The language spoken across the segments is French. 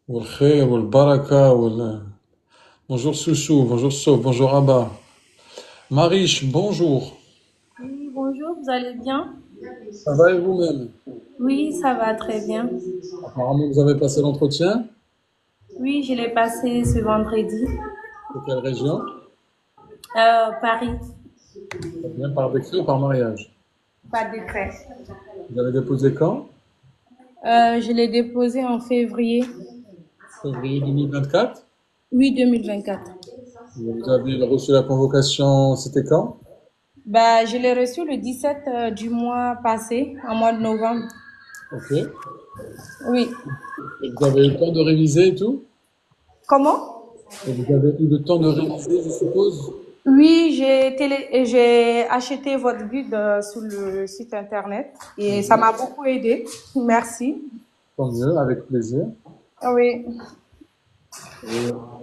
والخير والبركة Bonjour Soussou, bonjour Sof, bonjour Abba. Marish, bonjour. Oui, bonjour, vous allez bien? Ça va et vous-même? Oui, ça va très bien. Apparemment, vous avez passé l'entretien. Oui, je l'ai passé ce vendredi. De quelle région? Paris, Très bien, par décret ou par mariage? pas de décret. Vous avez déposé quand? Je l'ai déposé en février. Février 2024. Oui, 2024. Vous avez reçu la convocation, c'était quand? Bah, je l'ai reçu le 17 du mois passé, en mois de novembre. Ok. Oui. Et vous avez eu le temps de réviser et tout? Comment? Et vous avez eu le temps de réviser, je suppose? Oui, j'ai acheté votre guide sur le site internet Très et ça bien. m'a beaucoup aidé. Merci. Tant mieux, avec plaisir. Oui.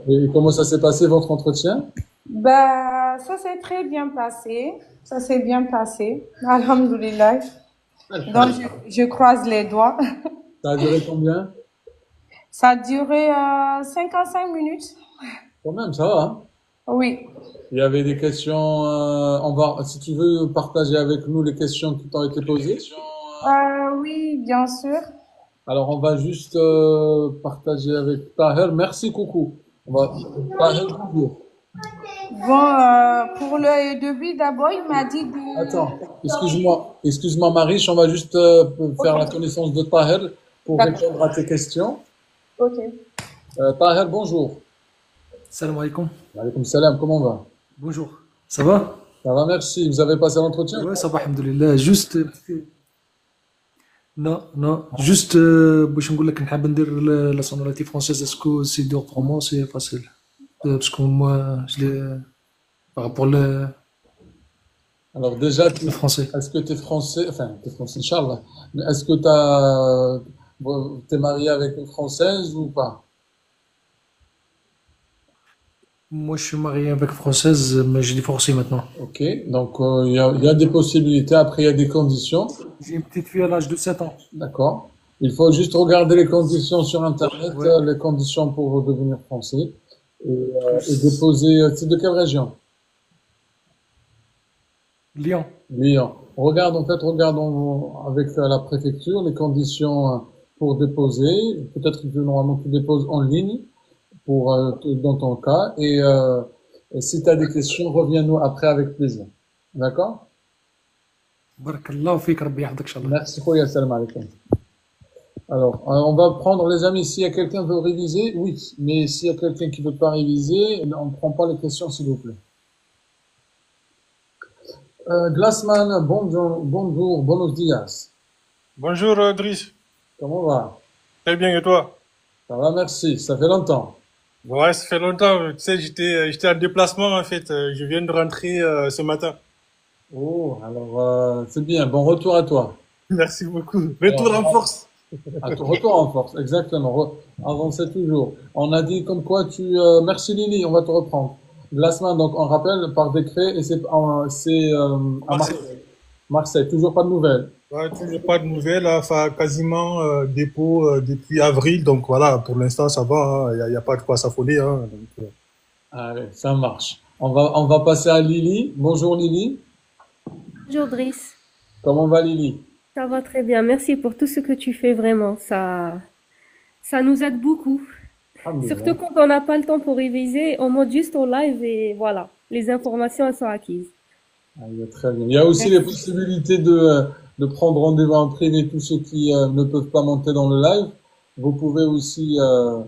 Et comment ça s'est passé votre entretien? Bah, ça s'est très bien passé. Ça s'est bien passé. Alhamdulillah. Donc, je croise les doigts. Ça a duré combien? Ça a duré 55 minutes. Quand même, ça va, hein? Oui. Il y avait des questions, si tu veux partager avec nous les questions qui t'ont été posées. Oui, bien sûr. Alors, on va juste partager avec Taher. Merci, coucou. Taher, bonjour. Bon, pour le début, d'abord, il m'a dit Attends, de... excuse-moi, Mariche, on va juste Ok, faire la connaissance de Taher pour d'accord. répondre à tes questions. Ok. Taher, bonjour. Salam alaikum. Alaykoum salam, comment on va? Bonjour. Ça va? Ça va, merci. Vous avez passé l'entretien? Ouais, ça va, alhamdoulilah. Juste, non, non, juste, باش نقول لك نحب ندير la sonorité française. Est-ce que c'est dur pour moi? C'est facile. Parce que moi, par rapport Alors déjà, le français. est-ce que tu es français, enfin, tu es français, Inch'Allah, mais est-ce que t'es marié avec une française ou pas? Moi, je suis marié avec française, mais j'ai divorcé maintenant. Ok, donc il y a des possibilités, après il y a des conditions, J'ai une petite fille à l'âge de 7 ans. d'accord? Il faut juste regarder les conditions sur Internet, Ouais, les conditions pour devenir français, et déposer, c'est de quelle région? Lyon. Lyon. Regardons avec la préfecture les conditions pour déposer. Peut-être que normalement tu déposes en ligne pour dans ton cas. Et si tu as des questions, reviens-nous après avec plaisir. D'accord? بارك الله فيك ربي يحفظك إن شاء الله. Merci, Khoya, salam alaikum. Alors, on va prendre les amis. S'il y a quelqu'un qui veut réviser, oui. Mais s'il y a quelqu'un qui veut pas réviser, on ne prend pas les questions, s'il vous plaît. Glassman, bonjour, bonjour, buenos días. Bonjour Driss, Comment va? très bien et toi? Ça va, merci. Ça fait longtemps. Ouais, ça fait longtemps, tu sais, j'étais en déplacement en fait, je viens de rentrer ce matin. Oh, alors c'est bien. Bon retour à toi. Merci beaucoup. Retour en Alors, force. à ton retour en force, exactement. Avancez toujours. On a dit comme quoi merci Lily, on va te reprendre. Glassman, donc on rappelle par décret et c'est à Merci. Marseille. Marseille, toujours pas de nouvelles. Ouais, toujours pas de nouvelles, hein, enfin, quasiment dépôt depuis avril, donc voilà, pour l'instant ça va, il y a pas de quoi s'affoler. Hein, donc, Allez, ça marche. On va passer à Lily. Bonjour Lily. Bonjour Driss, Comment va Lily? ça va très bien. Merci pour tout ce que tu fais vraiment. Ça nous aide beaucoup. Surtout Alhamdulillah. quand on n'a pas le temps pour réviser, on monte juste au live et voilà, les informations elles sont acquises. Très bien. Il y a aussi les Merci. possibilités de prendre rendez-vous en privé, tous ceux qui ne peuvent pas monter dans le live. Vous pouvez aussi, euh,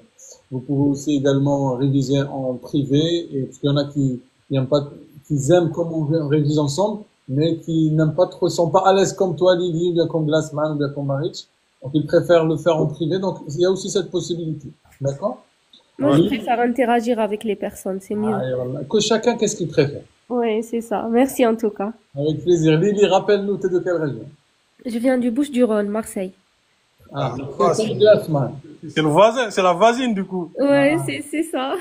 vous pouvez aussi également réviser en privé, et parce qu'il y en a qui n'aiment pas, qui aiment comme on révise ensemble, mais qui n'aiment pas trop, sont pas à l'aise comme toi, Lily, ou bien comme Glassman, ou bien comme Marit. Donc ils préfèrent le faire en privé. Donc il y a aussi cette possibilité. D'accord? Moi, ouais. je Oui. préfère interagir avec les personnes, c'est mieux. Allez, voilà. Que chacun, qu'est-ce qu'il préfère? Oui, c'est ça. Merci en tout cas. Avec plaisir. Lily, rappelle-nous, t'es de quelle région? Je viens du Bouches-du-Rhône, Marseille. Ah, Ah, c'est comme Glassman. c'est le voisin, c'est la voisine du coup. Ouais, c'est ça.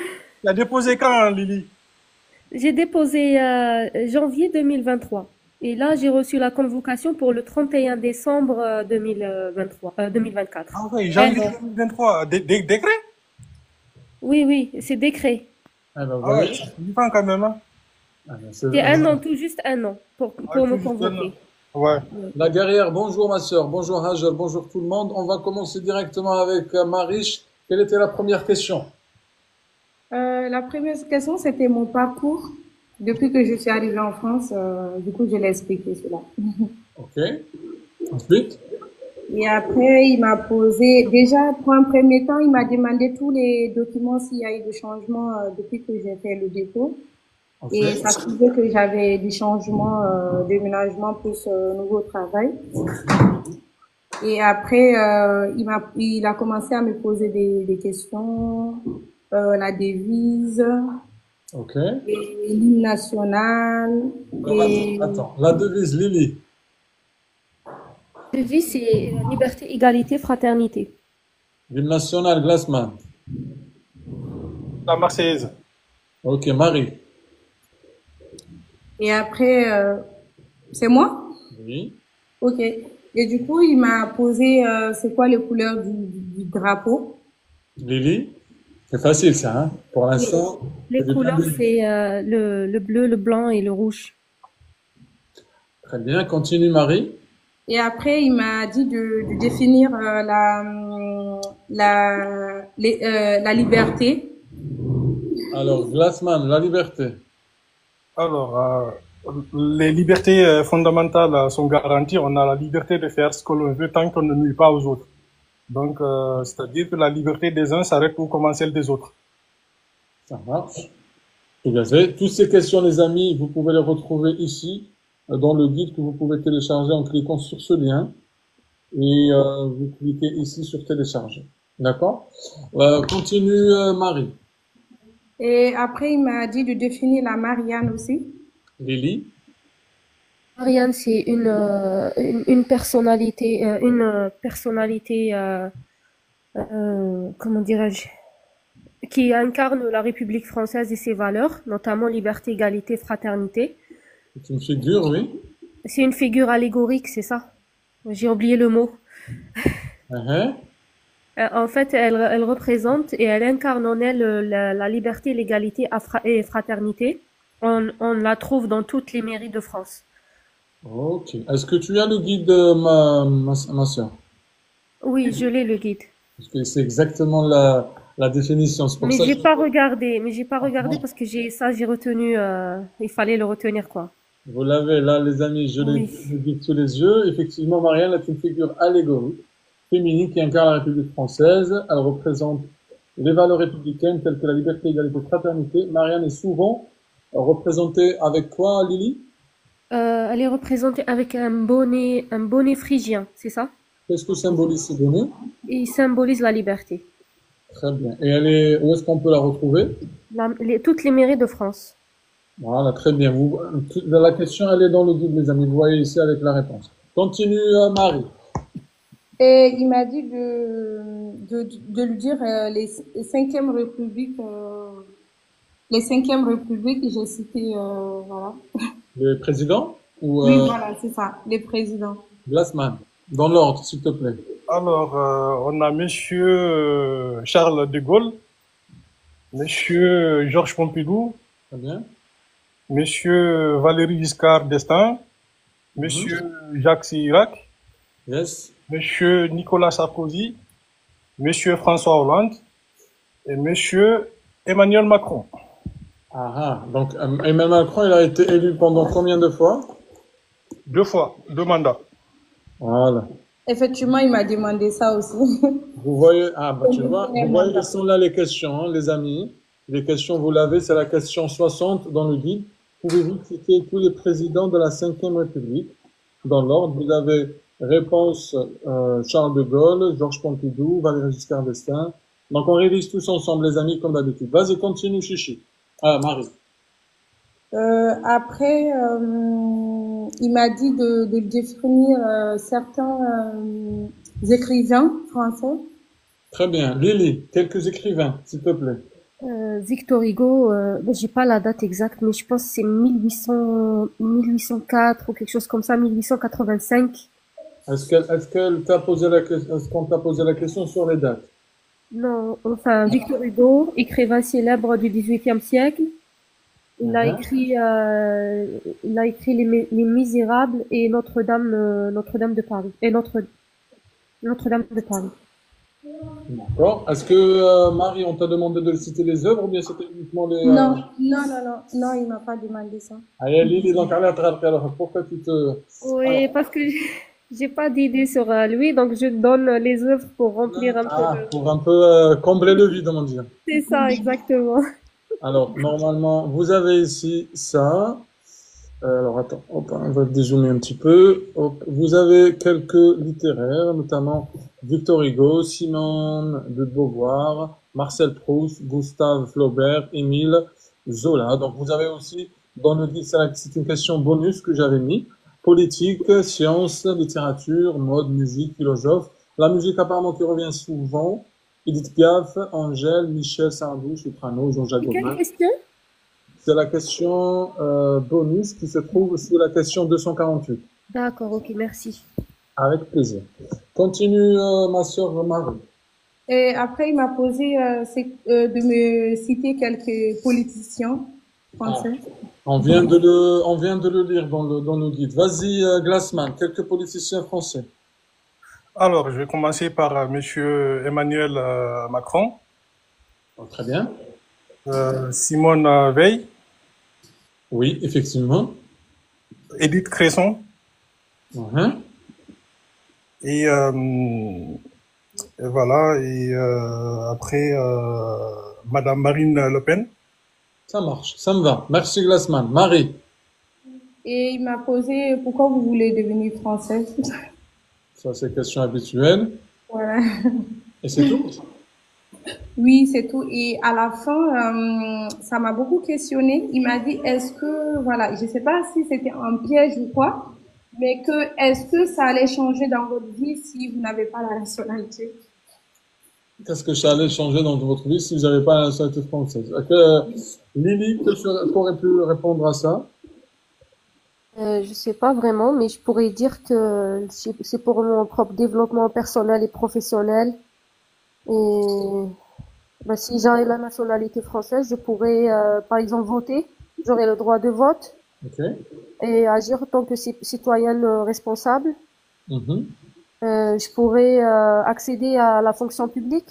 Tu as déposé quand, Lily? J'ai déposé janvier 2023. Et là, j'ai reçu la convocation pour le 31 décembre 2024. Ah ouais, Un janvier an. 2023, décret? Oui, oui, c'est décret. Ah ben, vous Ah ouais, voyez? c'est du temps quand même, hein. Ah ben, C'est un an, tout juste un an, Ouais, pour tout me juste un an. convoquer. Ouais. Ouais. La guerrière, bonjour ma sœur, bonjour Hajar, bonjour tout le monde. On va commencer directement avec Marish. Quelle était la première question? La première question, c'était mon parcours depuis que je suis arrivée en France. Du coup, je l'ai expliqué cela. Ok. Ensuite? Et après, il m'a posé, déjà, pour un premier temps, il m'a demandé tous les documents s'il y a eu des changements depuis que j'ai fait le dépôt. Ok. Et ça faisait que j'avais des changements, déménagement plus nouveau travail. Et après, il a commencé à me poser des questions, la devise, Ok. et l'hymne national, et Attends. La devise, Lily. Je dis, c'est liberté, égalité, fraternité. L'hymne national, Glassman. La Marseillaise. Ok. Marie. et après, c'est moi? Oui. Ok. Et du coup, il m'a posé, c'est quoi les couleurs du drapeau? Lily. C'est facile ça, hein? Pour l'instant, Les c'est du bien couleurs, début. c'est le bleu, le blanc et le rouge. Très bien. Continue, Marie. Et après, il m'a dit de définir la liberté. Alors, Glassman, la liberté. Alors, les libertés fondamentales sont garanties. On a la liberté de faire ce que l'on veut tant qu'on ne nuit pas aux autres. Donc, c'est-à-dire que la liberté des uns s'arrête où commence celle des autres. Ça marche. Tout à fait. Toutes ces questions, les amis, vous pouvez les retrouver ici, dans le guide que vous pouvez télécharger en cliquant sur ce lien. Et vous cliquez ici sur télécharger. D'accord? Continue, Marie. Et après, il m'a dit de définir la Marianne aussi. Lily. Ariane, c'est une personnalité, comment dirais-je, qui incarne la République française et ses valeurs, notamment liberté, égalité, fraternité. C'est une figure, oui. C'est une figure allégorique, c'est ça? J'ai oublié le mot. Uh-huh. En fait, elle représente et elle incarne en elle la liberté, l'égalité et fraternité. On la trouve dans toutes les mairies de France. Ok. Est-ce que tu as le guide, ma sœur? Oui, je l'ai le guide. Parce que c'est exactement la définition. C'est pour Mais ça que j'ai pas regardé, parce que j'ai retenu, il fallait le retenir, quoi. vous l'avez là, les amis, je l'ai Oui. le guide sous les yeux. Effectivement, Marianne est une figure allégorique, féminine qui incarne la République française. Elle représente les valeurs républicaines telles que la liberté, l'égalité, la fraternité. Marianne est souvent représentée avec quoi, Lily? Elle est représentée avec un bonnet phrygien, c'est ça? Qu'est-ce que symbolise ce bonnet? Et il symbolise la liberté. Très bien. Et elle est, où est-ce qu'on peut la retrouver? Toutes les mairies de France. Voilà, très bien. La question, elle est dans le guide, les amis. Vous voyez ici avec la réponse. Continue, Marie. Et il m'a dit de lui dire les cinquièmes républiques, les cinquièmes républiques que j'ai citées, voilà. Le président ou Oui, voilà, c'est ça, les présidents. Glassman? Dans l'ordre, s'il te plaît. Alors, on a Monsieur Charles de Gaulle, Monsieur Georges Pompidou, Très bien. Monsieur Valéry Giscard d'Estaing, Monsieur Jacques Chirac, Yes. Monsieur Nicolas Sarkozy, Monsieur François Hollande et Monsieur Emmanuel Macron. Ah, ah. Donc, Emmanuel Macron, il a été élu pendant combien de fois? 2 fois, 2 mandats. Voilà. Effectivement, il m'a demandé ça aussi. Vous voyez, ah, bah, tu vois, vous voyez, elles sont là les questions, hein, les amis. Les questions, vous l'avez, c'est la question 60 dans le guide. Pouvez-vous citer tous les présidents de la Cinquième République? Dans l'ordre, vous avez réponse Charles de Gaulle, Georges Pompidou, Valéry Giscard d'Estaing. Donc, on révise tous ensemble, les amis, comme d'habitude. Vas-y, continue, Chichi. Ah, Marie. Après, il m'a dit de définir certains écrivains français. Très bien. Lily, quelques écrivains, s'il te plaît. Victor Hugo, j'ai pas la date exacte, mais je pense que c'est 1804 ou quelque chose comme ça, 1885. Est-ce qu'on t'a posé la question sur les dates? Non, enfin, Victor Hugo, écrivain célèbre du XVIIIe siècle. Mhm. Il a écrit Les Misérables et Notre-Dame de Paris. Et Notre-Dame de Paris. D'accord. Est-ce que, Marie, on t'a demandé de citer les œuvres ou bien c'était uniquement les... Non, non, non, non, non, il m'a pas demandé ça. Allez, Lily, donc, allez, alors, pourquoi tu te... Oui, parce que j'ai pas d'idée sur lui, donc je donne les œuvres pour remplir un peu Ah, le... pour un peu combler le vide, on va dire. C'est ça, exactement. Alors, normalement, vous avez ici ça. Alors, attends, hop, on va dézoomer un petit peu. Hop, vous avez quelques littéraires, notamment Victor Hugo, Simone de Beauvoir, Marcel Proust, Gustave Flaubert, Émile Zola. Donc, vous avez aussi, dans le guide, c'est une question bonus que j'avais mis. Politique, sciences, littérature, mode, musique, philosophe. La musique, apparemment, qui revient souvent. Edith Piaf, Angèle, Michel Sardou, soprano, Jean-Jacques Quelle Goldman. question? C'est la question bonus qui se trouve sous la question 248. D'accord, ok, merci. Avec plaisir. Continue, ma sœur Marie. Et après, il m'a posé de me citer quelques politiciens Ah, français. on vient de le lire dans le guide. Vas-y, Glassman, quelques politiciens français. Alors, je vais commencer par Monsieur Emmanuel Macron, Oh, très bien. Simone Veil, Oui, effectivement. Édith Cresson Mhm. et, voilà. Et après, Madame Marine Le Pen. Ça marche, ça me va. Merci, Glassman. Marie, Et il m'a posé pourquoi vous voulez devenir française. ça c'est question habituelle. Voilà. Et c'est tout? Oui, c'est tout. Et à la fin, ça m'a beaucoup questionné. Il m'a dit, est-ce que, voilà, je sais pas si c'était un piège ou quoi, mais est-ce que ça allait changer dans votre vie si vous n'avez pas la nationalité? Qu'est-ce que ça allait changer dans votre vie si vous n'avez pas la nationalité française? Lily, tu aurais pu répondre à ça? Je sais pas vraiment, mais je pourrais dire que c'est pour mon propre développement personnel et professionnel. Et bah, si j'avais la nationalité française, je pourrais, par exemple, voter. J'aurais le droit de vote Ok. et agir en tant que citoyenne responsable. Mhm. Je pourrais accéder à la fonction publique,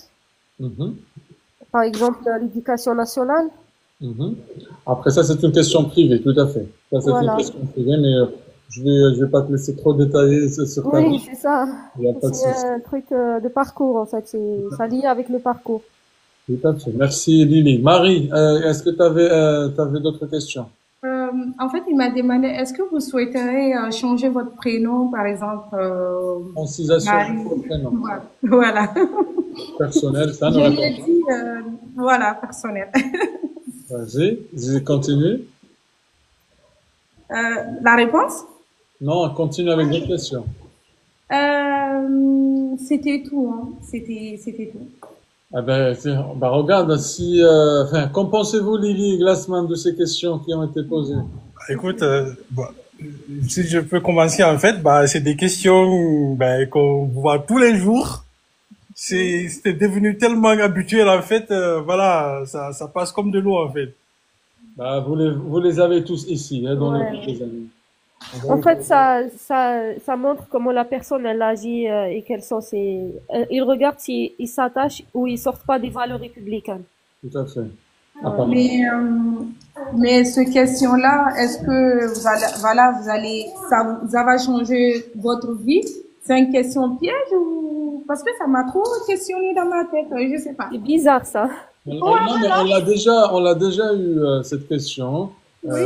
Mhm. par exemple l'éducation nationale. Mhm. Après ça, c'est une question privée, tout à fait. Ça, c'est une Voilà. question privée, mais je vais pas te laisser trop détailler sur ta Oui, vie. c'est ça. Il n'y a pas de C'est souci. un truc de parcours en fait. Ça lié avec le parcours. Tout à fait. Merci, Lily. Marie, est-ce que tu avais d'autres questions? En fait, il m'a demandé, est-ce que vous souhaiteriez changer votre prénom, par exemple, Francisation Marie? du prénom. Voilà. Voilà. Personnel, ça Je ne lui répond ai pas. dit, voilà, personnel. Vas-y, je continue. La réponse? Non, continue avec d'autres questions. C'était tout, hein. C'était tout. Ah ben, bah regarde, si, enfin, qu'en pensez-vous, Lily Glassman, de ces questions qui ont été posées? Écoute, si je peux commencer en fait, bah, c'est des questions qu'on voit tous les jours. C'était devenu tellement habituel en fait, voilà, ça passe comme de l'eau en fait. Bah, vous les avez tous ici, hein, dans le groupe, Ouais. les amis. En Donc, fait, ça montre comment la personne elle agit et quelles sont ses. Il regarde s'il s'attache ou il sort pas des valeurs républicaines. tout à fait. Ouais. Mais ce question-là, est-ce que voilà, ça va changer votre vie? C'est une question piège ou parce que ça m'a trop questionné dans ma tête, je sais pas. C'est bizarre ça. Non, mais on l'a déjà eu, cette question. Oui.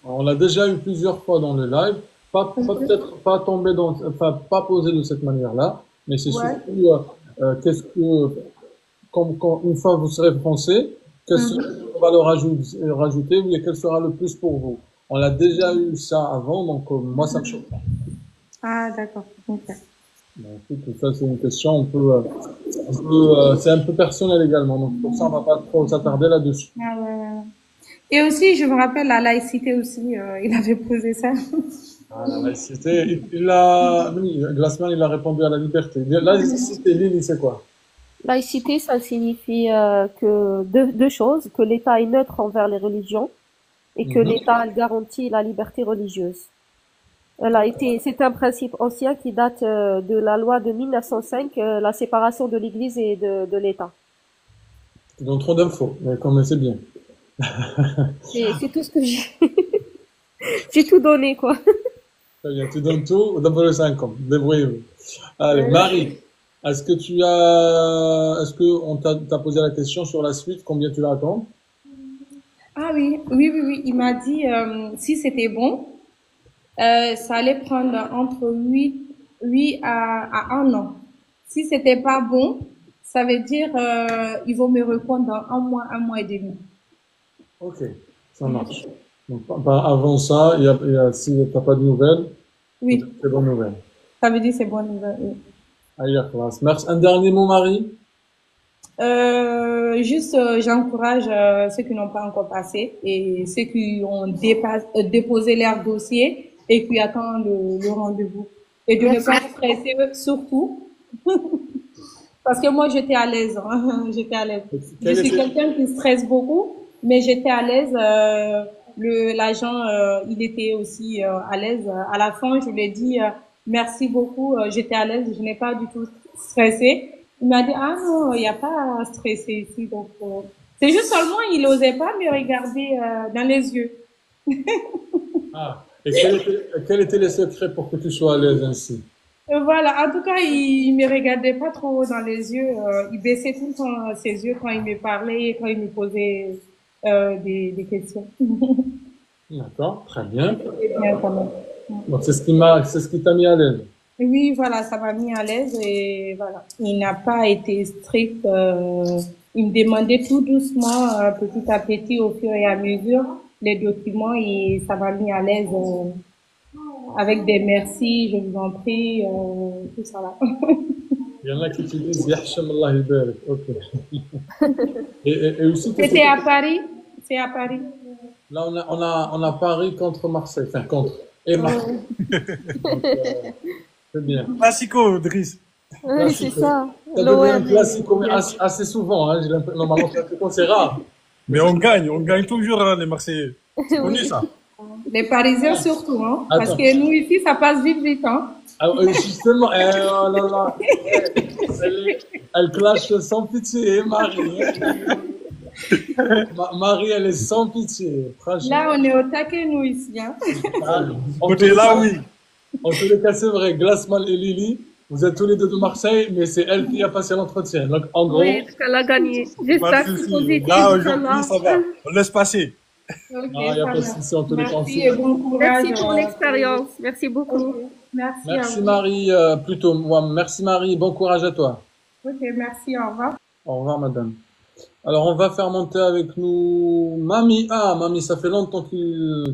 On l'a déjà eu plusieurs fois dans le live. Peut-être pas tombé enfin, pas posé de cette manière-là, mais c'est Ouais. surtout, qu'est-ce que, quand une fois vous serez français, qu'est-ce qu'on va leur rajouter, ou quel sera le plus pour vous? On l'a déjà eu ça avant, donc moi ça me choque pas. Ah, d'accord. Ok. Ben, écoute, ça c'est une question, c'est un peu personnel également, donc pour ça on va pas trop s'attarder là-dessus. Ah ouais, ouais, ouais. Et aussi, je me rappelle la laïcité aussi, il avait posé ça. Ah, la laïcité, oui, Glassman il a répondu à la liberté. La laïcité, Lily, c'est quoi? Laïcité, ça signifie que deux choses, que l'État est neutre envers les religions et que Mhm. l'État elle garantit la liberté religieuse. C'est un principe ancien qui date de la loi de 1905, la séparation de l'Église et de l'État. Ils ont trop d'infos, mais comme c'est bien. C'est tout ce que j'ai. J'ai tout donné, quoi. Très bien, tu donnes tout, d'abord le 50, débrouillez-vous. Allez, Euh, Marie, est-ce que on t'a posé la question sur la suite, combien tu vas attendre? Ah oui, oui, oui, oui. Il m'a dit si c'était bon, ça allait prendre entre 8 à 1 an. Si c'était pas bon, ça veut dire ils vont me répondre dans un mois et demi. Ok, ça marche. Donc, avant ça, si t'as pas de nouvelles, Oui, c'est bonne nouvelle. ça veut dire c'est bonne nouvelle. Oui. Allez, classe. Merci. Un dernier mot, Marie? Juste, j'encourage ceux qui n'ont pas encore passé et ceux qui ont déposé leur dossier et qui attendent le rendez-vous. Et de ne Merci. pas stresser surtout, parce que moi j'étais à l'aise, hein. J'étais à l'aise. Je Quel suis était, quelqu'un qui stresse beaucoup, mais j'étais à l'aise. L'agent, il était aussi à l'aise. À la fin, je lui ai dit merci beaucoup. J'étais à l'aise, je n'ai pas du tout stressé. Il m'a dit ah non, il n'y a pas à stresser ici. Donc c'est juste seulement il n'osait pas me regarder dans les yeux. et quel était les secrets pour que tu sois à l'aise ainsi? Voilà, en tout cas, il me regardait pas trop dans les yeux. Il baissait tout le temps ses yeux quand il me parlait, quand il me posait des questions. D'accord, très bien. C'était bien quand même. Donc, c'est ce qui t'a mis à l'aise. Et oui, voilà, ça m'a mis à l'aise et voilà. Il n'a pas été strict. Il me demandait tout doucement, petit à petit, au fur et à mesure, les documents et ça m'a mis à l'aise avec des merci, je vous en prie, tout ça là. Il y en a qui te disent, Yahsham Allah Ibarak. Ok. Et aussi, C'était à Paris. C'est à Paris. là, on a Paris contre Marseille. Enfin, contre. Et Marseille. Donc, c'est bien. Classico, Driss. Oui, c'est Classico. ça. Ça devient un L'OM. classique mais assez souvent. Hein. Normalement, c'est rare. Mais on gagne toujours hein, les Marseillais. C'est connu Oui. ça. Les Parisiens surtout, hein. Parce Attends. que nous ici, ça passe vite, vite, hein. Ah, justement, oh là là. Elle clash sans pitié, Marie. Marie, elle est sans pitié. Franchement. Là, on est au taquet, nous, ici, hein. Ah, en Côté tous les là, cas- oui. En tous les cas, c'est vrai. Glassman et Lily, vous êtes tous les deux de Marseille, mais c'est elle qui a passé l'entretien. Donc, en gros, Oui, parce qu'elle a gagné. Pas J'espère de que c'est souci. positif, Là, Inch'Allah. aujourd'hui, ça va. On laisse passer. Ok, il n'y a ça pas de va. souci en tous les cas. Merci et bon courage. Merci pour l'expérience. Merci beaucoup. Ok, merci à Merci vous. Marie, plutôt moi. Merci Marie, bon courage à toi. Ok, merci, au revoir. Au revoir madame. Alors on va faire monter avec nous Mamie. Ah Mamie, ça fait longtemps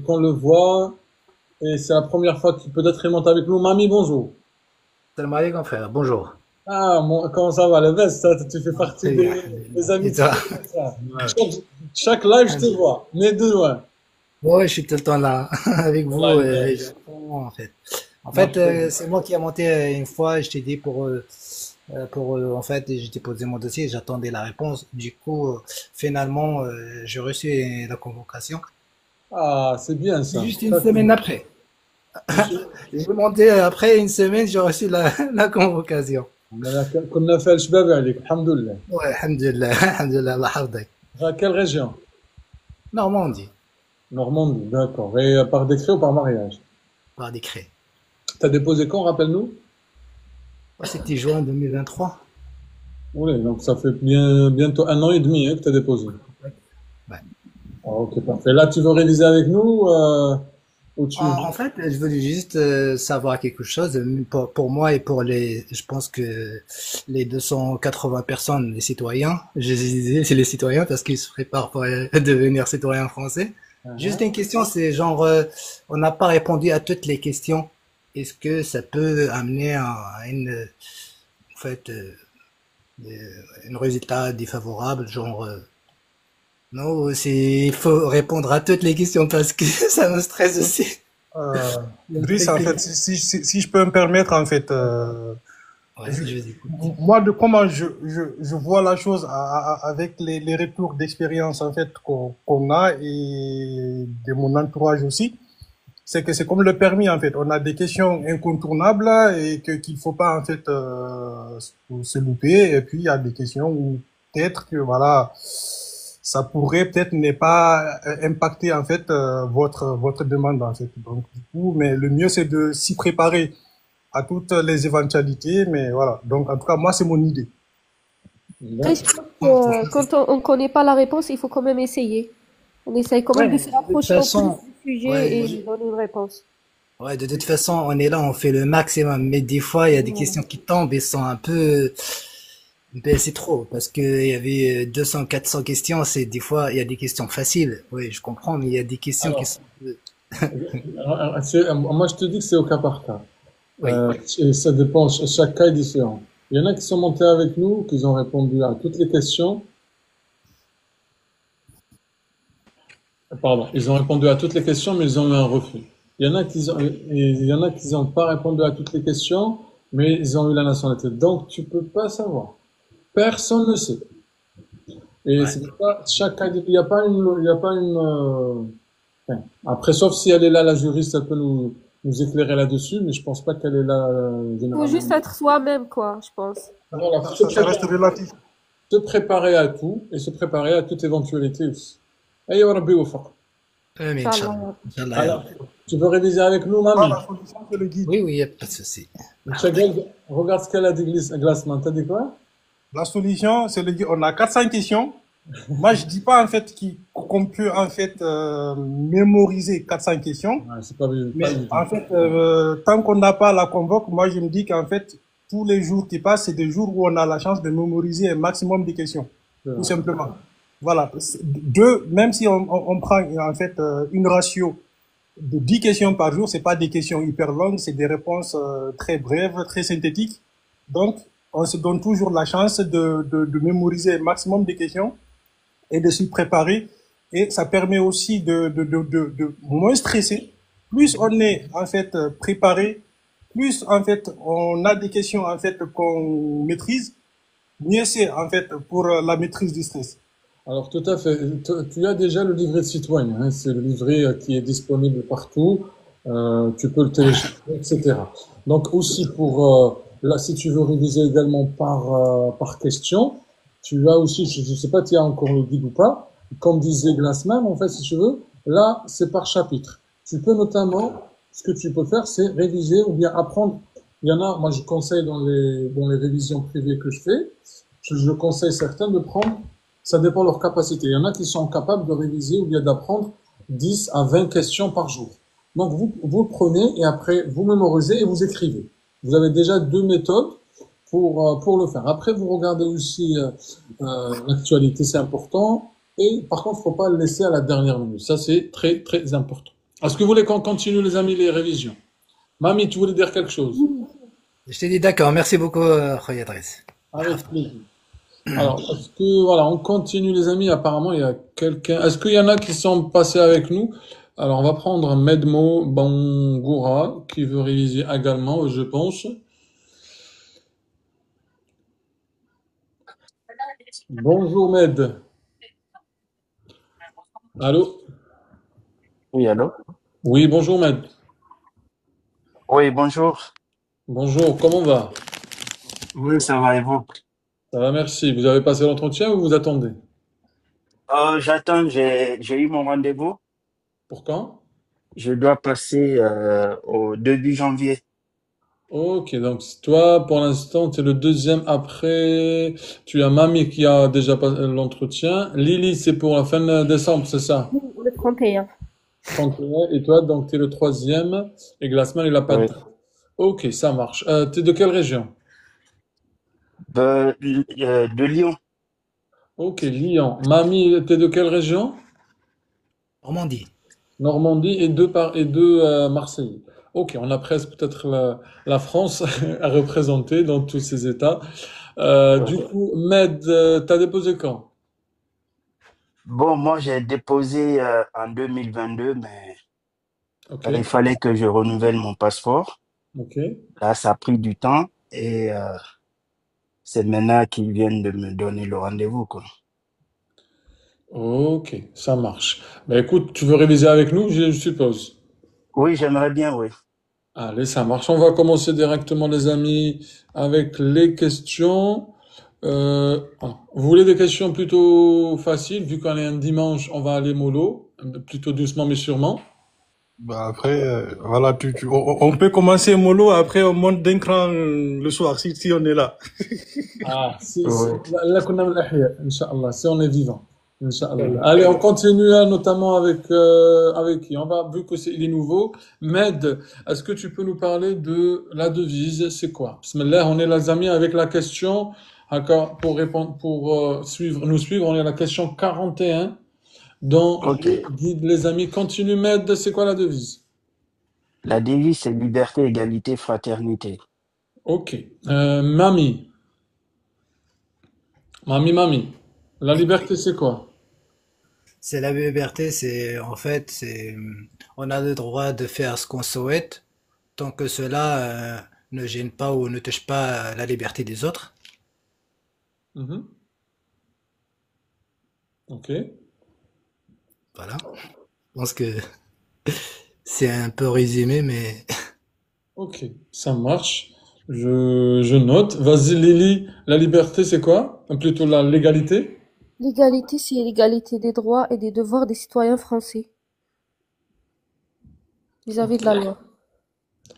qu'on le voit et c'est la première fois qu'il peut-être il monte avec nous. Mamie, bonjour. Salam alaikum frère, bonjour. Ah comment ça va, le best, tu fais partie Très bien. des amis. Et toi? Chaque live je te vois, mais de loin. Ouais, je suis tout le temps là avec vous. Wallahi. J'apprends, en fait. En fait, c'est moi qui ai monté une fois. Je t'ai dit en fait, j'ai déposé mon dossier. J'attendais la réponse. Du coup, finalement, j'ai reçu la convocation. Ah, c'est bien ça. Juste une semaine après. J'ai demandé après une semaine, j'ai reçu la convocation. كنا في الشباب عليك الحمد لله. Ouais, alhamdulillah, alhamdulillah, Allah hafdak. Quelle région? Normandie, Normandie, d'accord. Et par décret ou par mariage? par décret. T'as déposé quand, rappelle-nous? C'était juin 2023. Oui, donc ça fait bientôt 1 an et demi hein, que t'as déposé. Ouais. Ah, ok, parfait. Là, tu veux réviser avec nous ou tu... En fait, je voulais juste savoir quelque chose pour moi et pour je pense que les 280 personnes, les citoyens, je disais c'est les citoyens parce qu'ils se préparent pour devenir citoyens français. Juste une question, c'est genre, on n'a pas répondu à toutes les questions est-ce que ça peut amener en fait, un résultat défavorable, genre, non, il faut répondre à toutes les questions parce que ça me stresse aussi. Euh, Il y a un Brice, truc en fait, si je peux me permettre, en fait, Ouais, je vous écoute. moi, de comment je vois la chose avec les retours d'expérience, en fait, qu'on a et de mon entourage aussi, c'est que c'est comme le permis, en fait. On a des questions incontournables et qu'il faut pas, en fait, se louper. Et puis, il y a des questions où peut-être que, voilà, ça pourrait peut-être ne pas impacter, en fait, votre demande, en fait. Donc, du coup, mais le mieux, c'est de s'y préparer à toutes les éventualités. Mais voilà. Donc, en tout cas, moi, c'est mon idée. Après, Bon. je pense que quand on connaît pas la réponse, il faut quand même essayer. On essaye quand même de Ouais, se de toute rapprocher au plus façon, du sujet ouais, et donner une réponse. ouais, de toute façon, on est là, on fait le maximum. Mais des fois, il y a des Voilà. questions qui tombent et sont un peu, ben, c'est trop. Parce que il y avait 200, 400 questions, des fois, il y a des questions faciles. Oui, je comprends, mais il y a des questions qui Alors, sont, moi, je te dis que c'est au cas par cas. oui. Et ça dépend, chaque cas est différent. Il y en a qui sont montés avec nous, qui ont répondu à toutes les questions. Pardon, ils ont répondu à toutes les questions, mais ils ont eu un refus. Il y en a qui n'ont pas répondu à toutes les questions, mais ils ont eu la nationalité. Donc, tu peux pas savoir. Personne ne sait. Et Ouais. c'est pour ça, chaque cas, il y a pas une, enfin, après, sauf si elle est là, la juriste, elle peut nous éclairer là-dessus, mais je pense pas qu'elle est là, Il faut généralement. juste être soi-même, quoi, je pense. Voilà, Ça reste relatif. se préparer à tout et se préparer à toute éventualité aussi. Aïe, wa Rabbi wafaq. Mais Inch'Allah. Inch'Allah. Inch'Allah, ya Alors, Rabbi. tu veux réviser avec nous, Pas Mami? la solution, c'est le guide. Oui, oui, y a pas de souci. Chagall, regarde ce qu'elle a dit, Glassman. T'as dit quoi? La solution, c'est le guide. On a 400 questions. Moi, je dis pas, en fait, qu'on peut, en fait, mémoriser 400 questions. Ouais, c'est pas Mais évident. en fait, tant qu'on n'a pas la convoque, moi je me dis qu'en fait, tous les jours qui passent, c'est des jours où on a la chance de mémoriser un maximum de questions, C'est tout vrai. simplement. Voilà. Deux, même si on prend en fait une ratio de 10 questions par jour, c'est pas des questions hyper longues, c'est des réponses très brèves, très synthétiques. Donc, on se donne toujours la chance de mémoriser un maximum de questions et de s'y préparer. Et ça permet aussi de moins stresser. Plus on est en fait préparé, plus en fait on a des questions en fait qu'on maîtrise, mieux c'est en fait pour la maîtrise du stress. Alors, tout à fait. Tu as déjà le livret de citoyen, hein. C'est le livret qui est disponible partout. Tu peux le télécharger, etc. Donc, aussi là, si tu veux réviser également par question, tu as aussi, je ne sais pas, tu as encore le guide ou pas. Comme disait Glassman, en fait, si tu veux, là, c'est par chapitre. Tu peux notamment, ce que tu peux faire, c'est réviser ou bien apprendre. Il y en a, moi, je conseille dans les révisions privées que je fais, je conseille certains de prendre, ça dépend de leur capacité. Il y en a qui sont capables de réviser ou bien d'apprendre 10 à 20 questions par jour. Donc, vous prenez et après, vous mémorisez et vous écrivez. Vous avez déjà deux méthodes pour le faire. Après, vous regardez aussi l'actualité, c'est important. Et par contre, faut pas le laisser à la dernière minute. Ça, c'est très, très important. Est-ce que vous voulez qu'on continue, les amis, les révisions? Mamie, tu voulais dire quelque chose? Je t'ai dit d'accord. Merci beaucoup, Khoya Driss. Avec plaisir. Alors, est-ce que, voilà, on continue, les amis. Apparemment, il y a quelqu'un. Est-ce qu'il y en a qui sont passés avec nous? Alors, on va prendre Medmo Bangoura, qui veut réviser également, je pense. Bonjour, Med. Allô? Oui, allô? Oui, bonjour, Med. Oui, bonjour. Bonjour, comment va? Oui, ça va et vous? Ça va, merci. Vous avez passé l'entretien ou vous attendez? J'attends, j'ai eu mon rendez-vous. Pour quand? Je dois passer au début janvier. Ok, donc toi, pour l'instant, tu es le deuxième après. Tu as Mamie qui a déjà passé l'entretien. Lily, c'est pour la fin décembre, c'est ça? Le 31. 31. Et toi, donc, tu es le troisième. Et Glassman, il a pas de Oui. date. Ok, ça marche. Tu es de quelle région? De Lyon. Ok, Lyon. Mamie, tu es de quelle région? Normandie. Normandie et deux Marseillais. Ok, on a presque peut-être la France à représenter dans tous ces États. Ouais. Du coup, Med, t'as déposé quand? Bon, moi, j'ai déposé en 2022, mais Ok, il fallait que je renouvelle mon passeport. ok, Là, ça a pris du temps et c'est maintenant qu'ils viennent de me donner le rendez-vous, quoi. ok, ça marche. Ben écoute, tu veux réviser avec nous, je suppose. Oui, j'aimerais bien, oui. Allez, ça marche. On va commencer directement, les amis, avec les questions. Vous voulez des questions plutôt faciles, vu qu'on est un dimanche, on va aller mollo, plutôt doucement mais sûrement. Bah après, voilà, on peut commencer mollo, après on monte d'un cran le soir, si on est là. Ah, Oui. là qu'on a l'ahya, Inch'Allah, si on est vivant. Inch'Allah. Voilà. Allez, on continue hein, notamment avec qui? On va, vu que il est nouveau. Med, est-ce que tu peux nous parler de la devise? C'est quoi? Bismillah, on est les amis avec la question, d'accord, pour répondre, pour nous suivre, on est à la question 41 dans Ok. le guide, les amis. Continue, Med, c'est quoi la devise? La devise, c'est liberté, égalité, fraternité. Ok. Mami, mami. La liberté, c'est quoi? C'est la liberté, on a le droit de faire ce qu'on souhaite tant que cela ne gêne pas ou ne touche pas la liberté des autres. Mhm. Ok. Voilà. Je pense que c'est un peu résumé, mais Ok, ça marche. Je note. Vas-y, Lily, la liberté, c'est quoi? Plutôt la légalité? L'égalité, c'est l'égalité des droits et des devoirs des citoyens français vis-à-vis de la loi.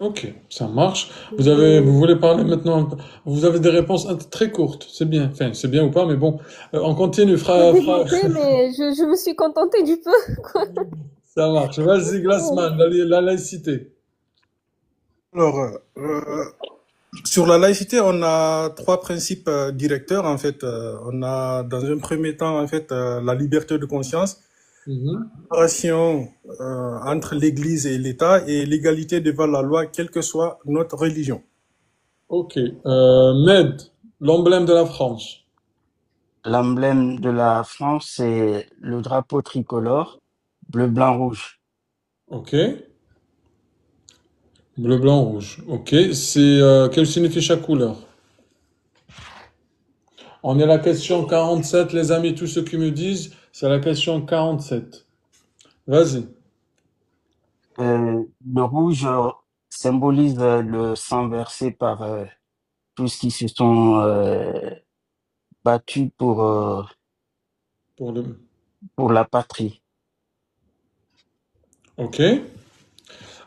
Ok, ça marche. Vous voulez parler maintenant, vous avez des réponses très courtes. C'est bien. Enfin, c'est bien ou pas, mais bon, on continue. J'ai développé, mais je me suis contentée du peu, quoi. Ça marche. Vas-y, Glassman, la laïcité. Alors, sur la laïcité, on a trois principes directeurs, en fait. On a, dans un premier temps, en fait, la liberté de conscience, Mhm. la séparation entre l'Église et l'État et l'égalité devant la loi, quelle que soit notre religion. Ok. Med, l'emblème de la France. L'emblème de la France, c'est le drapeau tricolore, bleu, blanc, rouge. Ok. Bleu, blanc, rouge. Ok. C'est quel signifie chaque couleur? On est à la question 47, les amis, tous ceux qui me disent, c'est la question 47. Vas-y. Le rouge symbolise le sang versé par tous qui se sont battus Pour le... pour la patrie. Ok.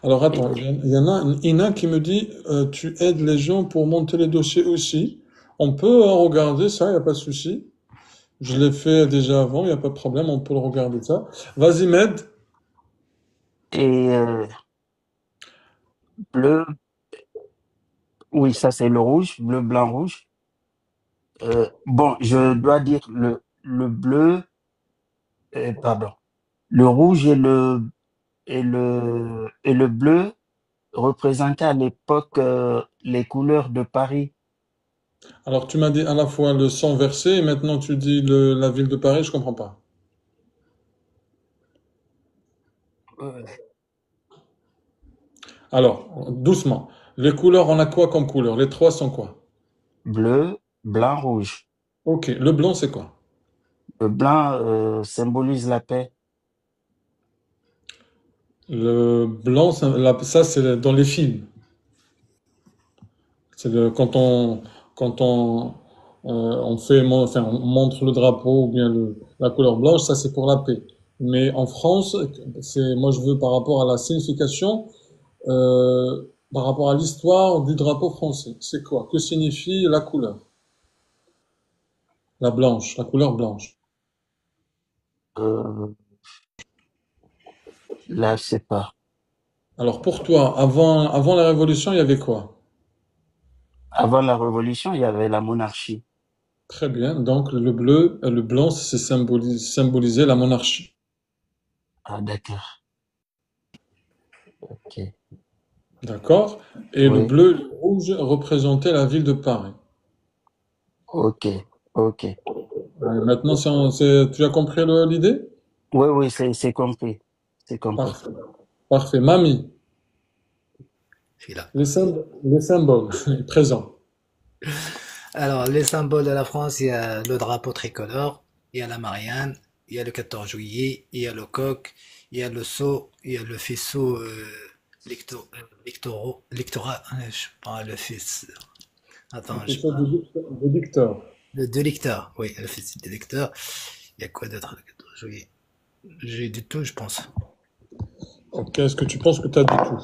Alors attends, Et, il y en a une Ina qui me dit, tu aides les gens pour monter les dossiers aussi. On peut regarder ça, il n'y a pas de souci. Je l'ai fait déjà avant, il n'y a pas de problème, on peut le regarder ça. Vas-y, Med. et bleu, oui, ça c'est le rouge, bleu, blanc, rouge. Bon, je dois dire le bleu, pardon, le rouge et le bleu représentaient à l'époque les couleurs de Paris. Alors tu m'as dit à la fois le sang versé et maintenant tu dis la ville de Paris, je comprends pas. Alors, doucement. Les couleurs, on a quoi comme couleur? Les trois sont quoi? Bleu, blanc, rouge. Ok, le blanc, c'est quoi? Le blanc symbolise la paix. Le blanc, ça, c'est dans les films. Quand on fait, enfin, on montre le drapeau ou bien la couleur blanche, ça c'est pour la paix. Mais en France, moi je veux par rapport à la signification, par rapport à l'histoire du drapeau français. C'est quoi? Que signifie la couleur? La blanche, la couleur blanche. Euh, Là, je sais pas. Alors pour toi, avant la Révolution, il y avait quoi? Avant la Révolution, il y avait la monarchie. Très bien. Donc le bleu, le blanc, c'est symboliser la monarchie. Ah, d'accord. Ok. D'accord? Et le Oui. bleu et le rouge représentaient la ville de Paris. Ok. Ok. Maintenant, tu as compris l'idée? Oui, oui, c'est compris. C'est compris. Parfait. Parfait. Mamie, Je suis là. les symboles présents. Alors, les symboles de la France, il y a le drapeau tricolore, il y a la Marianne, il y a le 14 juillet, il y a le coq, il y a le sceau, il y a le faisceau lectoral, je sais pas, le fils. Le Attends, je sais faisceau pas. de Victor. Le deux lecteurs, oui, le fils du lecteur. Il y a quoi d'autre le 14 juillet? J'ai du tout, je pense. Ok, est-ce que tu penses que tu as dit tout?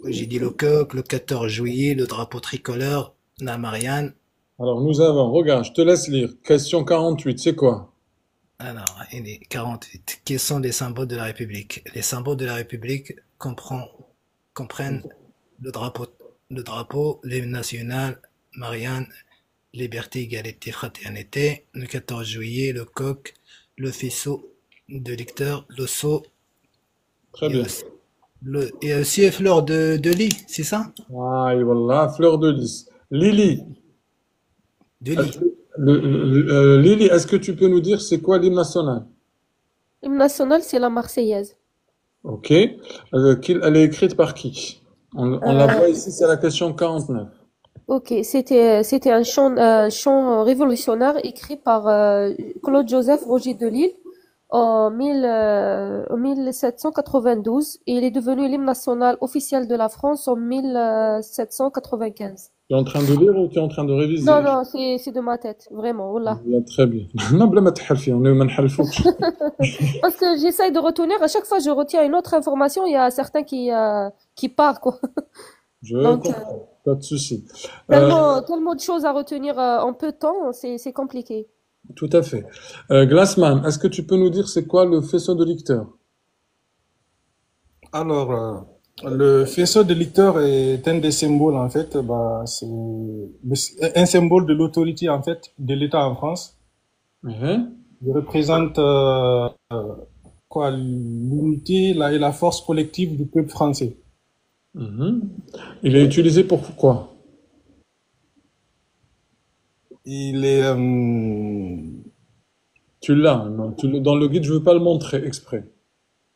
Oui, j'ai dit le coq, le 14 juillet, le drapeau tricolore, la Marianne. Alors, nous avons, regarde, je te laisse lire. Question 48, c'est quoi? Alors, il est 48. Quels sont les symboles de la République? Les symboles de la République comprennent le drapeau, l'hymne national, Marianne, liberté, égalité, fraternité, le 14 juillet, le coq, le faisceau de lecteur, le sceau, Très et bien. aussi, et aussi fleur de lit, c'est ça? Ah, et voilà, fleur de lys. Lily, De lit. Lily, est-ce que tu peux nous dire c'est quoi l'hymne national? L'hymne national, c'est la Marseillaise. Ok. Elle est écrite par qui? On la Euh, voit ici, c'est la question 49. ok, c'était un chant révolutionnaire écrit par Claude-Joseph Roger de Lille en 1792 et il est devenu l'hymne national officiel de la France en 1795. Tu es en train de lire ou tu es en train de Non, réviser? non, c'est de ma tête, vraiment, voilà. Là, très bien. Non, بلا ما تحلفي, on est ما نحلفوكش. Parce que j'essaye de retenir, à chaque fois je retiens une autre information, il y a certains qui partent, quoi. Je Donc, comprends, pas de souci. Euh, tellement de choses à retenir en peu de temps, c'est compliqué. Tout à fait. Glassman, est-ce que tu peux nous dire c'est quoi le faisceau de lecteur? Alors, le faisceau de lecteur est un des symboles, en fait, bah, c'est un symbole de l'autorité, en fait, de l'État en France. Mhm. Il représente quoi, l'unité et la force collective du peuple français. Mhm. Il est utilisé pour quoi? Il est, Tu l'as, non, dans le guide, je veux pas le montrer exprès.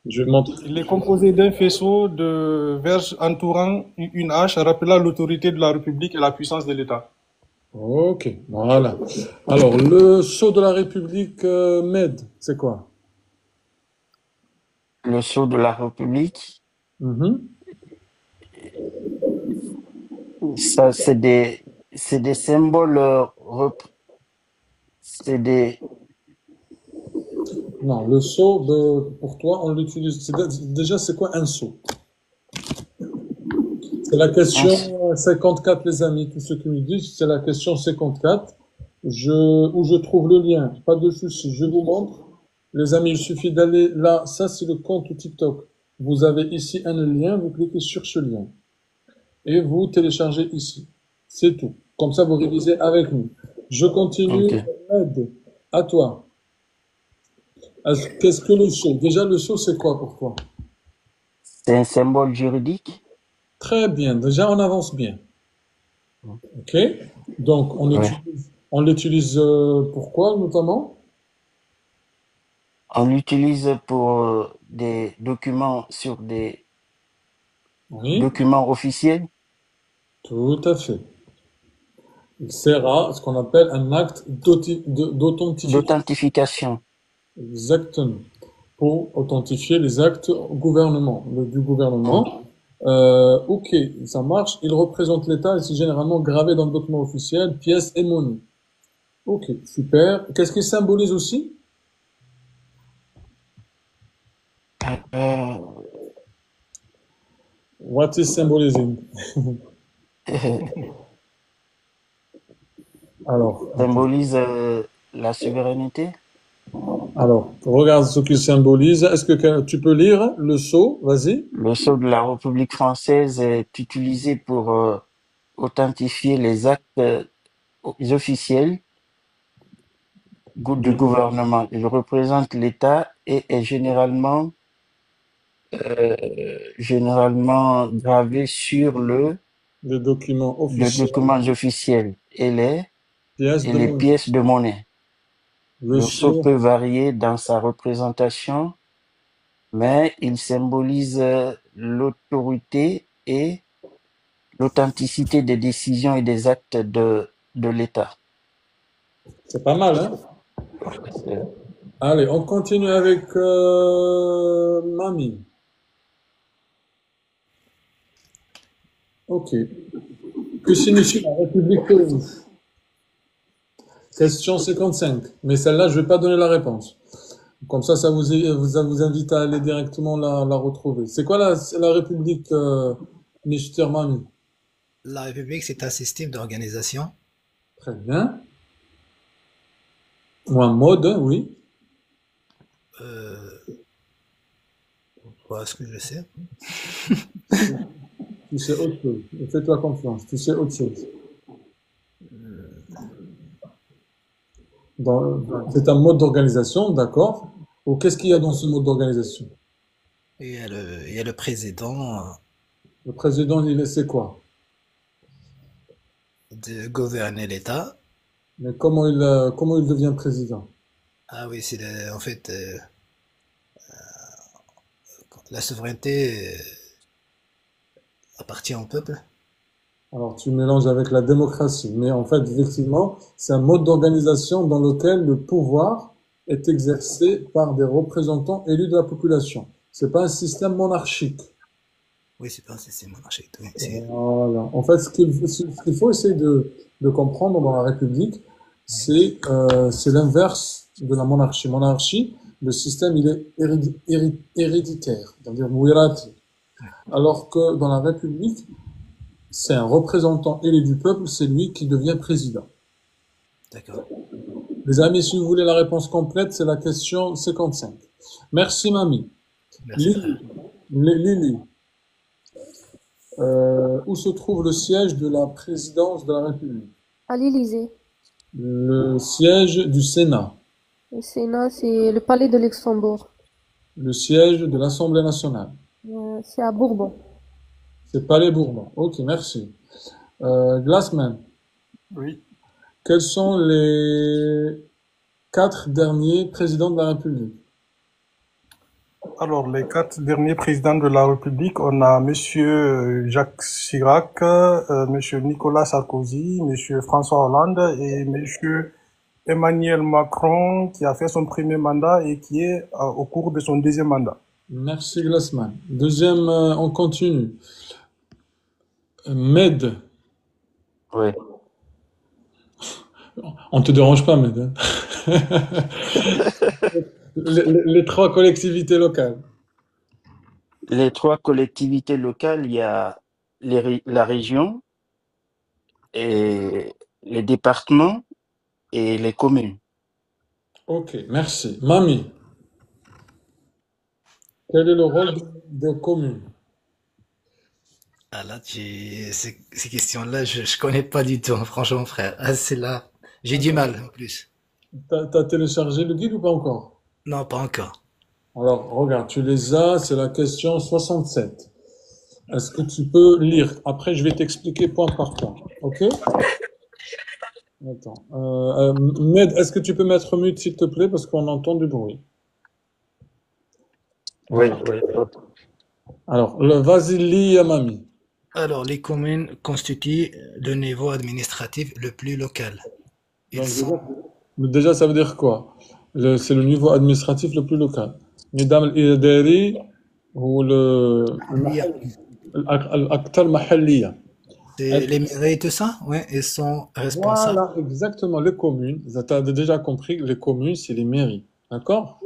Je vais montrer. il est composé d'un faisceau de verges entourant une hache, rappelant l'autorité de la République et la puissance de l'État. Ok, voilà. Alors, le sceau de la République Med, c'est quoi? Le sceau de la République, Mhm. ça, c'est des symboles, c'est des, Non, le sceau, pour toi, on l'utilise. Déjà, c'est quoi un sceau? C'est la un- question 54, les amis. Tous ceux qui me disent, c'est la question 54. Où je trouve le lien. Pas de souci. Je vous montre. Les amis, il suffit d'aller là. Ça, c'est le compte TikTok. Vous avez ici un lien. Vous cliquez sur ce lien. Et vous téléchargez ici. C'est tout. Comme ça, vous révisez avec nous. Je continue. ok. Ed, à toi. Qu'est-ce que le sceau? Déjà, le sceau, c'est quoi pour toi? C'est un symbole juridique. Très bien. Déjà, on avance bien. OK? Donc, Ouais. on l'utilise pourquoi, notamment? On l'utilise pour des documents sur des Oui, documents officiels tout à fait. Il sert à ce qu'on appelle un acte d'authentification. d'authentification. Exactement. Pour authentifier les actes du Ok. gouvernement. Ok, ça marche. Il représente l'État et c'est généralement gravé dans le document officiel, pièces et monnaie. Ok, super. Qu'est-ce qu'il symbolise aussi? Euh, What is symbolizing? Alors, attends. symbolise la souveraineté. Alors, regarde ce qu'il symbolise. Est-ce que tu peux lire le sceau? Vas-y. Le sceau de la République française est utilisé pour authentifier les actes officiels du gouvernement. Il représente l'État et est généralement généralement gravés sur Les documents le officiels, document officiel pièces et de les monnaie. pièces de monnaie. Le Le sceau sceau, peut varier dans sa représentation, mais il symbolise l'autorité et l'authenticité des décisions et des actes de l'État. c'est pas mal, hein? Euh, Allez, on continue avec Mamie. Ok. Que signifie la République peruvienne? Question 55. Mais celle-là, je vais pas donner la réponse. Comme ça vous invite à aller directement la retrouver. C'est quoi la République, Mister Mami? La République, c'est un système d'organisation. Très bien. Ou un mode, oui. Euh, Voilà ce que je sais. Tu sais autre chose. Fais-toi confiance. Tu sais autre chose. C'est un mode d'organisation, d'accord. Ou qu'est-ce qu'il y a dans ce mode d'organisation? Il y a le président Le président, c'est quoi? de gouverner l'État. Mais comment il devient président? Ah oui, en fait la souveraineté appartient au peuple. Alors, tu mélanges avec la démocratie. Mais en fait, effectivement, c'est un mode d'organisation dans lequel le pouvoir est exercé par des représentants élus de la population. C'est pas un système monarchique. Oui, c'est pas un système monarchique. Oui, Voilà. En fait, ce qu'il faut essayer de comprendre dans la République, c'est l'inverse de la monarchie. Monarchie, le système, il est héréditaire, c'est-à-dire wirati. Alors que dans la République, c'est un représentant élu du peuple, c'est lui qui devient président. d'accord. Les amis, si vous voulez la réponse complète, c'est la question 55. Merci, Mamie. Merci, Lily, frère. Lily, où se trouve le siège de la présidence de la République? À l'Élysée. Le siège du Sénat, Le Sénat, c'est le palais de Luxembourg. le siège de l'Assemblée nationale. C'est à Bourbon. C'est Palais Bourbon. Ok, merci. Glassman, Oui. quels sont les 4 derniers présidents de la République? Alors, les 4 derniers présidents de la République, on a Monsieur Jacques Chirac, Monsieur Nicolas Sarkozy, Monsieur François Hollande et Monsieur Emmanuel Macron, qui a fait son premier mandat et qui est au cours de son deuxième mandat. Merci, Glassman. Deuxième, on continue. Med, oui. on te dérange pas, Med, hein? Les 3 collectivités locales. Les 3 collectivités locales, il y a la région, et les départements et les communes. Ok, merci. Mamie, quel est le rôle des communes? Ah là, ces questions-là, je connais pas du tout, hein, franchement, frère. Ah, c'est là, j'ai du mal en plus. T'as téléchargé le guide ou pas encore? Non, pas encore. Alors, regarde, tu les as, c'est la question 67. Est-ce que tu peux lire? Après, je vais t'expliquer point par point. Ok? Attends. Med, est-ce que tu peux mettre mute, s'il te plaît, parce qu'on entend du bruit. Oui, Voilà. oui. Alors, vas-y, lis à mamie. Alors, les communes constituent le niveau administratif le plus local. Ils Donc, sont déjà, ça veut dire quoi? C'est le niveau administratif le plus local. نظام الإداري هو الأكثر محلية. c'est les mairies et tout ça, ouais, ils sont responsables. Voilà, exactement. Les communes, tu as déjà compris, les communes, c'est les mairies. D'accord?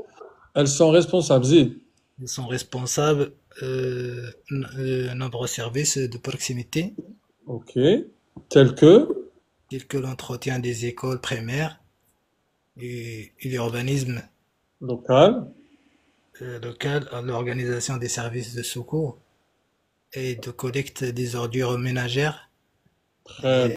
Elles sont responsables. Zid. Ils sont responsables de nombreux services de proximité, Ok. Tels que, tels que l'entretien des écoles primaires et l'urbanisme local. local, l'organisation des services de secours et de collecte des ordures ménagères. Très